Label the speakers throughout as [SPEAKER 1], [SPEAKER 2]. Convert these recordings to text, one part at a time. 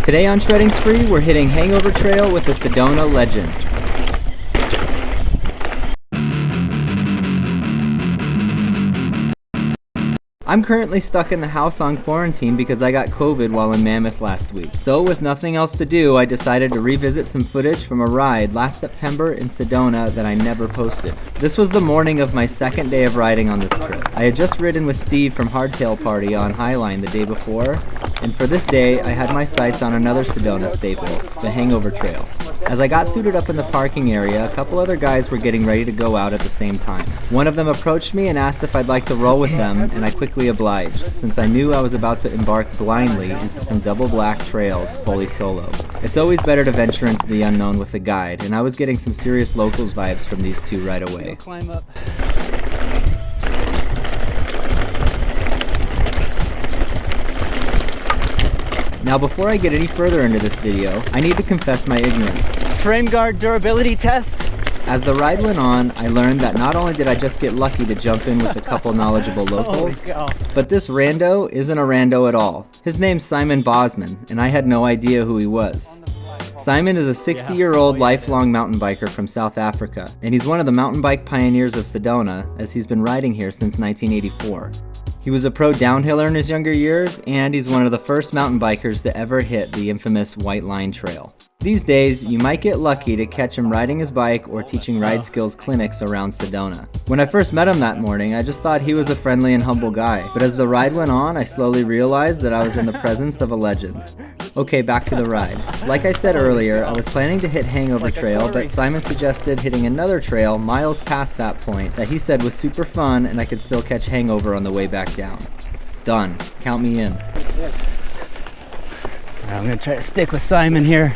[SPEAKER 1] Today on Shredding Spree, we're hitting Hangover Trail with the Sedona Legend. I'm currently stuck in the house on quarantine because I got COVID while in Mammoth last week. So with nothing else to do, I decided to revisit some footage from a ride last September in Sedona that I never posted. This was the morning of my second day of riding on this trip. I had just ridden with Steve from Hardtail Party on Highline the day before, and for this day, I had my sights on another Sedona staple, the Hangover Trail. As I got suited up in the parking area, a couple other guys were getting ready to go out at the same time. One of them approached me and asked if I'd like to roll with them, and I quickly obliged, since I knew I was about to embark blindly into some double black trails fully solo. It's always better to venture into the unknown with a guide, and I was getting some serious locals vibes from these two right away.
[SPEAKER 2] Climb up.
[SPEAKER 1] Now before I get any further into this video, I need to confess my ignorance.
[SPEAKER 2] Frame guard durability test.
[SPEAKER 1] As the ride went on, I learned that not only did I just get lucky to jump in with a couple knowledgeable locals, but this rando isn't a rando at all. His name's Simon Bosman, and I had no idea who he was. Simon is a 60-year-old lifelong mountain biker from South Africa, and he's one of the mountain bike pioneers of Sedona, as he's been riding here since 1984. He was a pro downhiller in his younger years, and he's one of the first mountain bikers to ever hit the infamous White Line Trail. These days, you might get lucky to catch him riding his bike or teaching ride skills clinics around Sedona. When I first met him that morning, I just thought he was a friendly and humble guy, but as the ride went on, I slowly realized that I was in the presence of a legend. Okay, back to the ride. Like I said earlier, I was planning to hit Hangover Trail, but Simon suggested hitting another trail miles past that point that he said was super fun and I could still catch Hangover on the way back down. Done. Count me in.
[SPEAKER 2] I'm gonna try to stick with Simon here.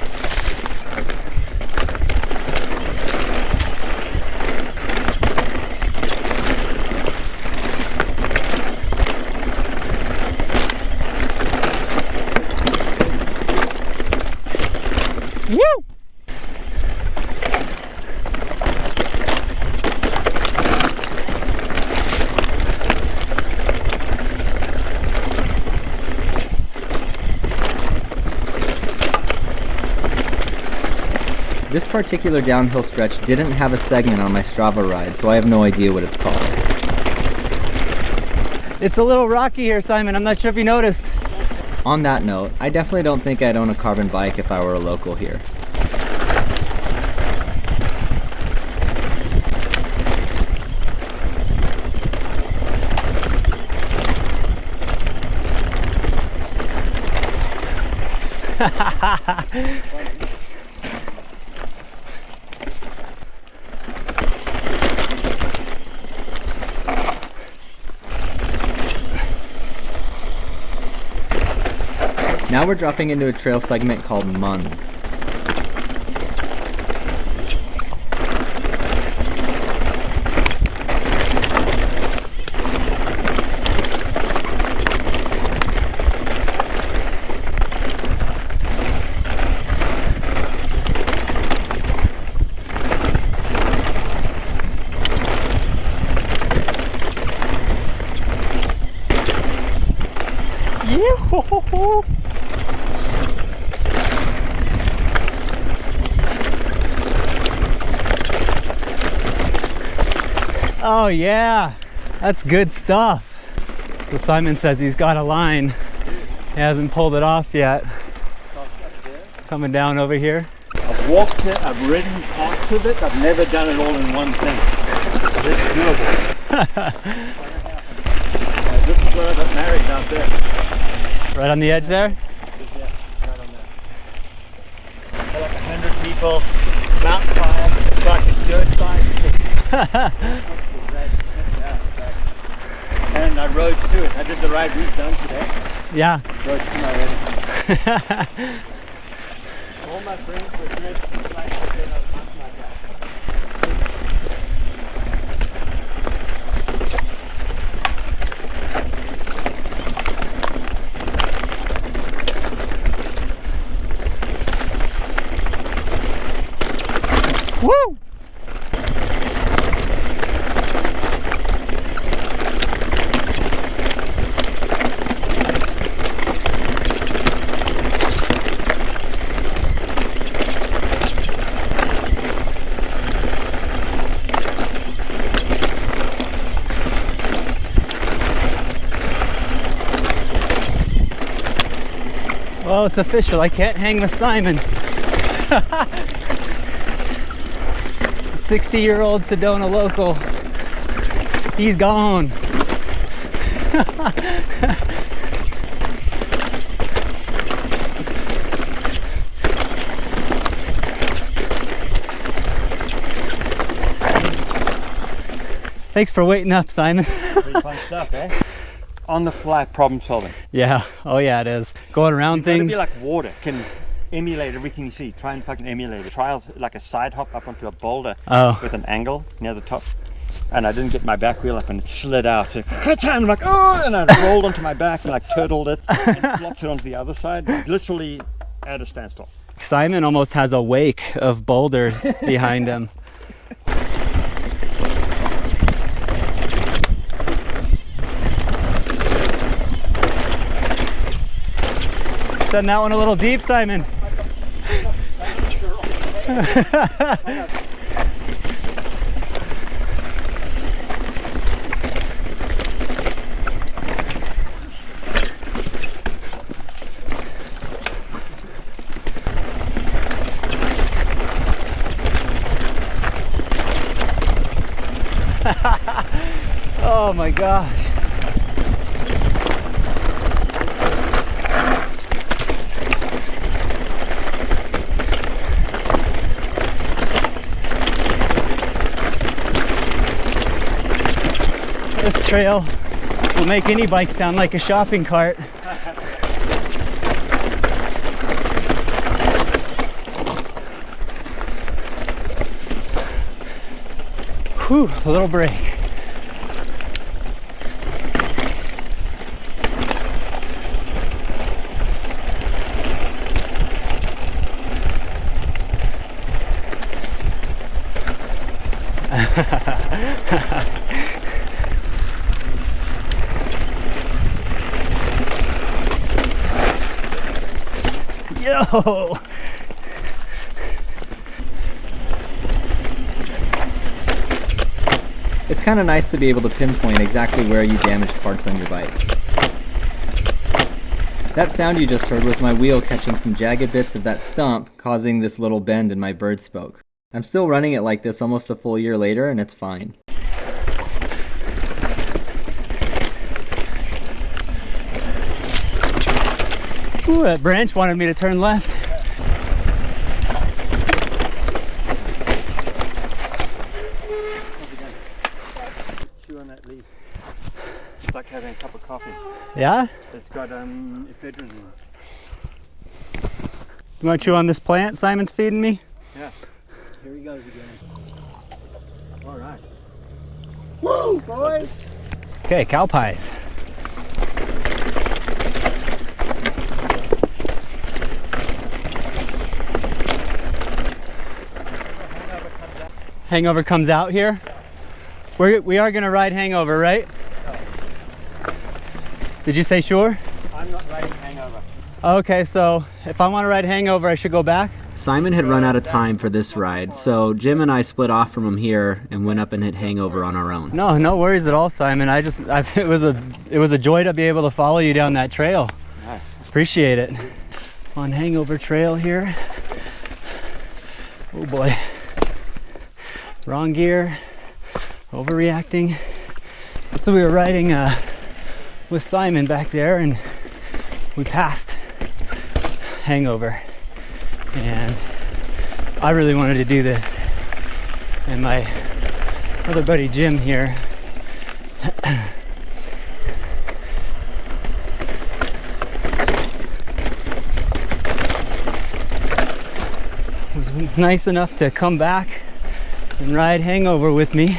[SPEAKER 2] Woo!
[SPEAKER 1] This particular downhill stretch didn't have a segment on my Strava ride, so I have no idea what it's called.
[SPEAKER 2] It's a little rocky here, Simon. I'm not sure if you noticed.
[SPEAKER 1] On that note, I definitely don't think I'd own a carbon bike if I were a local here. Now we're dropping into a trail segment called Muns.
[SPEAKER 2] Yoo-hoo-hoo-hoo. Oh yeah, that's good stuff. So Simon says he's got a line. He hasn't pulled it off yet. Coming down over here.
[SPEAKER 3] I've walked it, I've ridden parts of it, I've never done it all in one thing. It's doable. This is where I got married out there.
[SPEAKER 2] Right on the edge there?
[SPEAKER 3] Yeah, right on there. Had like 100 people, mountain fire, fucking dirt bikes. And I rode to it. I did the ride we've done today.
[SPEAKER 2] Yeah.
[SPEAKER 3] Rode to my wedding. All my friends were dressed in black and then I was mountain like that.
[SPEAKER 2] Woo! Well, it's official. I can't hang with Simon. 60-year-old Sedona local. He's gone. Thanks for waiting up, Simon.
[SPEAKER 3] Pretty fun stuff, eh? On the fly problem solving.
[SPEAKER 2] Yeah, oh yeah, it is. Going around
[SPEAKER 3] It's gotta
[SPEAKER 2] things.
[SPEAKER 3] be like water, can emulate everything you see. Try and fucking emulate it. Try like a side hop up onto a boulder with an angle near the top. And I didn't get my back wheel up and it slid out. I'm like, oh, and I rolled onto my back and like turtled it and flopped it onto the other side. Literally at a standstill.
[SPEAKER 2] Simon almost has a wake of boulders behind him. Send that one a little deep, Simon. Oh my gosh. This trail will make any bike sound like a shopping cart. Whew, a little break. Yo!
[SPEAKER 1] It's kind of nice to be able to pinpoint exactly where you damaged parts on your bike. That sound you just heard was my wheel catching some jagged bits of that stump, causing this little bend in my Berd spoke. I'm still running it like this almost a full year later, and it's fine.
[SPEAKER 2] Ooh, that branch wanted me to turn left.
[SPEAKER 3] Chew on that leaf. It's like having a cup of coffee.
[SPEAKER 2] Yeah?
[SPEAKER 3] It's got ephedrine in it.
[SPEAKER 2] You want to chew on this plant Simon's feeding me?
[SPEAKER 3] Yeah.
[SPEAKER 1] Here he goes again.
[SPEAKER 3] All right.
[SPEAKER 1] Woo, boys!
[SPEAKER 2] Okay, cow pies. Hangover comes out here. We are going to ride Hangover, right? Did you say sure?
[SPEAKER 3] I'm not riding Hangover.
[SPEAKER 2] Okay, so if I want to ride Hangover, I should go back?
[SPEAKER 1] Simon had run out of time for this ride, so Jim and I split off from him here and went up and hit Hangover on our own.
[SPEAKER 2] No worries at all, Simon. It was a joy to be able to follow you down that trail.
[SPEAKER 3] Nice.
[SPEAKER 2] Appreciate it. On Hangover Trail here. Oh boy. Wrong gear. Overreacting. So we were riding with Simon back there, and we passed Hangover. And I really wanted to do this. And my other buddy Jim here was nice enough to come back and ride Hangover with me,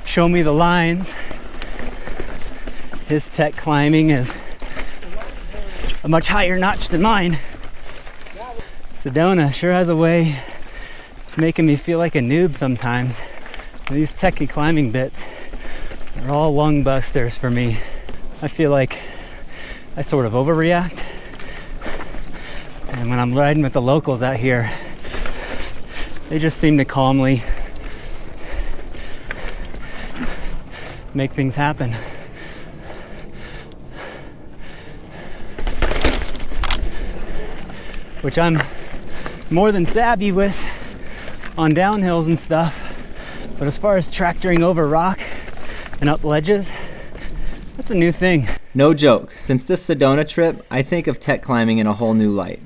[SPEAKER 2] show me the lines. His tech climbing is a much higher notch than mine. Sedona sure has a way of making me feel like a noob sometimes. These techie climbing bits are all lung busters for me. I feel like I sort of overreact. And when I'm riding with the locals out here, they just seem to calmly make things happen. which I'm more than savvy with on downhills and stuff. But as far as tractoring over rock and up ledges, that's a new thing.
[SPEAKER 1] No joke, since this Sedona trip, I think of tech climbing in a whole new light.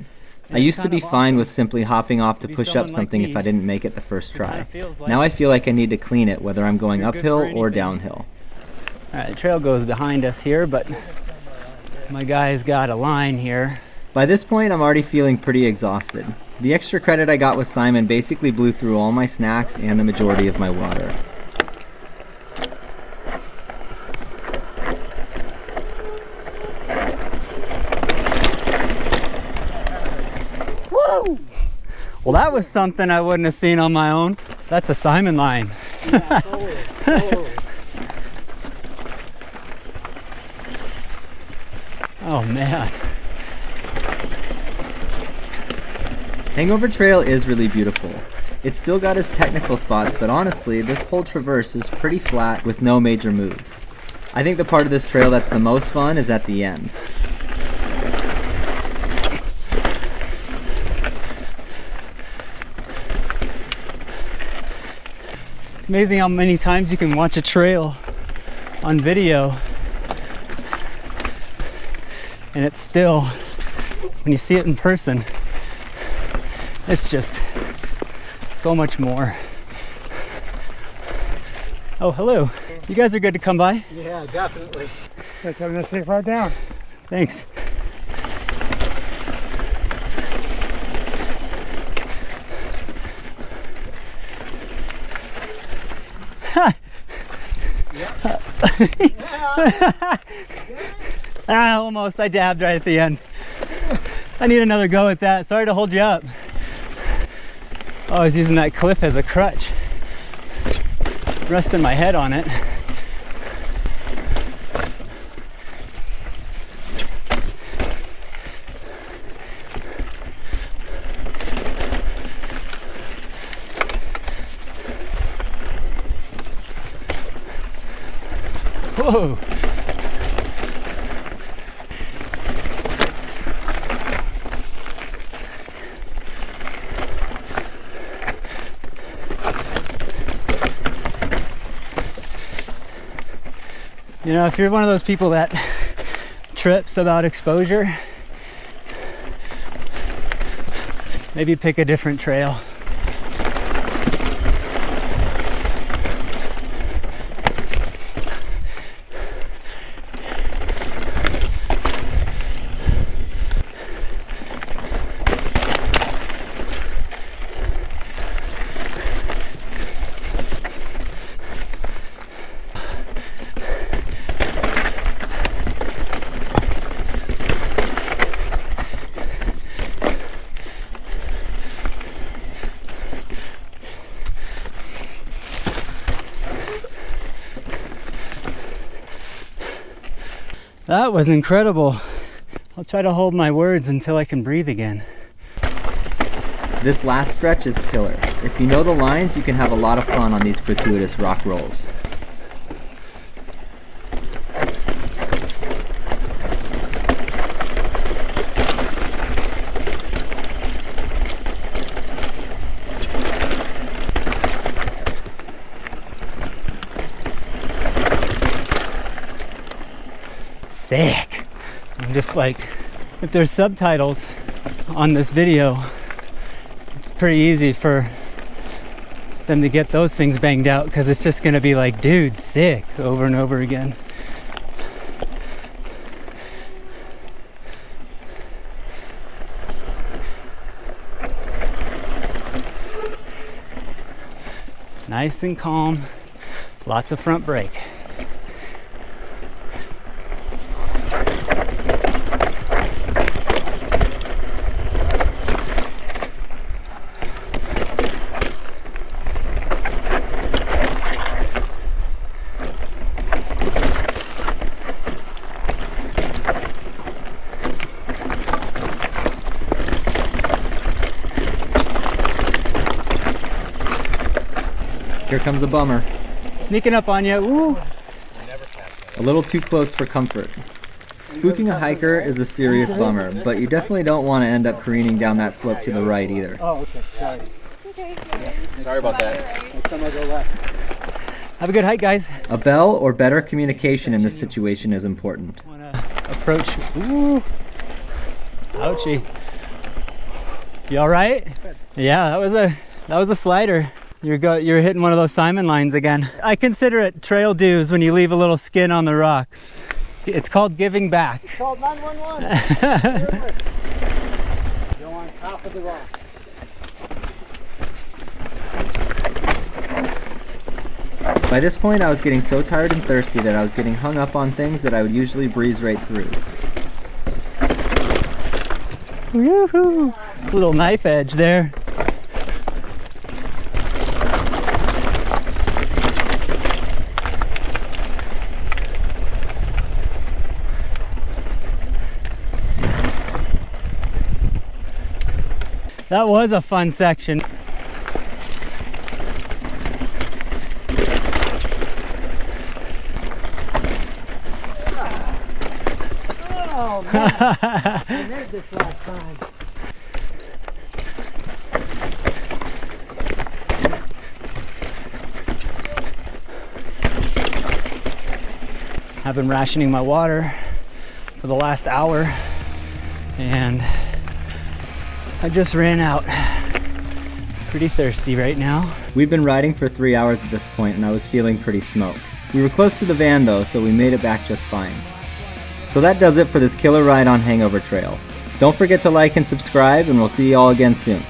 [SPEAKER 1] I used to be fine with simply hopping off to push up something if I didn't make it the first try. Now I feel like I need to clean it, whether I'm going uphill or downhill.
[SPEAKER 2] Alright, the trail goes behind us here, but my guy's got a line here.
[SPEAKER 1] By this point, I'm already feeling pretty exhausted. The extra credit I got with Simon basically blew through all my snacks and the majority of my water.
[SPEAKER 2] Woo! Well, that was something I wouldn't have seen on my own. That's a Simon line.
[SPEAKER 4] Yeah, totally.
[SPEAKER 2] Oh man.
[SPEAKER 1] Hangover Trail is really beautiful. It's still got its technical spots, but honestly, this whole traverse is pretty flat with no major moves. I think the part of this trail that's the most fun is at the end.
[SPEAKER 2] It's amazing how many times you can watch a trail on video and it's still, when you see it in person, it's just so much more. Oh, hello. You guys are good to come by?
[SPEAKER 4] Yeah, definitely.
[SPEAKER 5] Let's have a safe ride down.
[SPEAKER 2] Thanks. Almost. I dabbed right at the end. I need another go at that. Sorry to hold you up. Oh, I was using that cliff as a crutch. Resting my head on it. Whoa. You know, if you're one of those people that trips about exposure, maybe pick a different trail. That was incredible. I'll try to hold my words until I can breathe again.
[SPEAKER 1] This last stretch is killer. If you know the lines, you can have a lot of fun on these gratuitous rock rolls.
[SPEAKER 2] Sick. I'm just like, if there's subtitles on this video, it's pretty easy for them to get those things banged out, because it's just gonna be like, dude, sick, over and over again. Nice and calm, lots of front brake.
[SPEAKER 1] Here comes a bummer.
[SPEAKER 2] Sneaking up on you. Ooh.
[SPEAKER 1] A little too close for comfort. Spooking a hiker is a serious bummer, but you definitely don't want to end up careening down that slope to the right either.
[SPEAKER 4] Oh, okay. Sorry.
[SPEAKER 6] It's okay.
[SPEAKER 3] Sorry about that.
[SPEAKER 4] Next time I go left.
[SPEAKER 2] Have a good hike, guys.
[SPEAKER 1] A bell or better communication in this situation is important.
[SPEAKER 2] Want to approach? Ooh, ouchie. You all right? Yeah, that was a slider. You're hitting one of those Simon lines again. I consider it trail dues when you leave a little skin on the rock. It's called giving back.
[SPEAKER 4] It's called 911. You're on top of the rock.
[SPEAKER 1] By this point, I was getting so tired and thirsty that I was getting hung up on things that I would usually breeze right through.
[SPEAKER 2] Woohoo! Little knife edge there. That was a fun section.
[SPEAKER 4] Oh man, I made this last time.
[SPEAKER 2] I've been rationing my water for the last hour and I just ran out. Pretty thirsty right now.
[SPEAKER 1] We've been riding for 3 hours at this point and I was feeling pretty smoked. We were close to the van though, so we made it back just fine. So that does it for this killer ride on Hangover Trail. Don't forget to like and subscribe and we'll see you all again soon.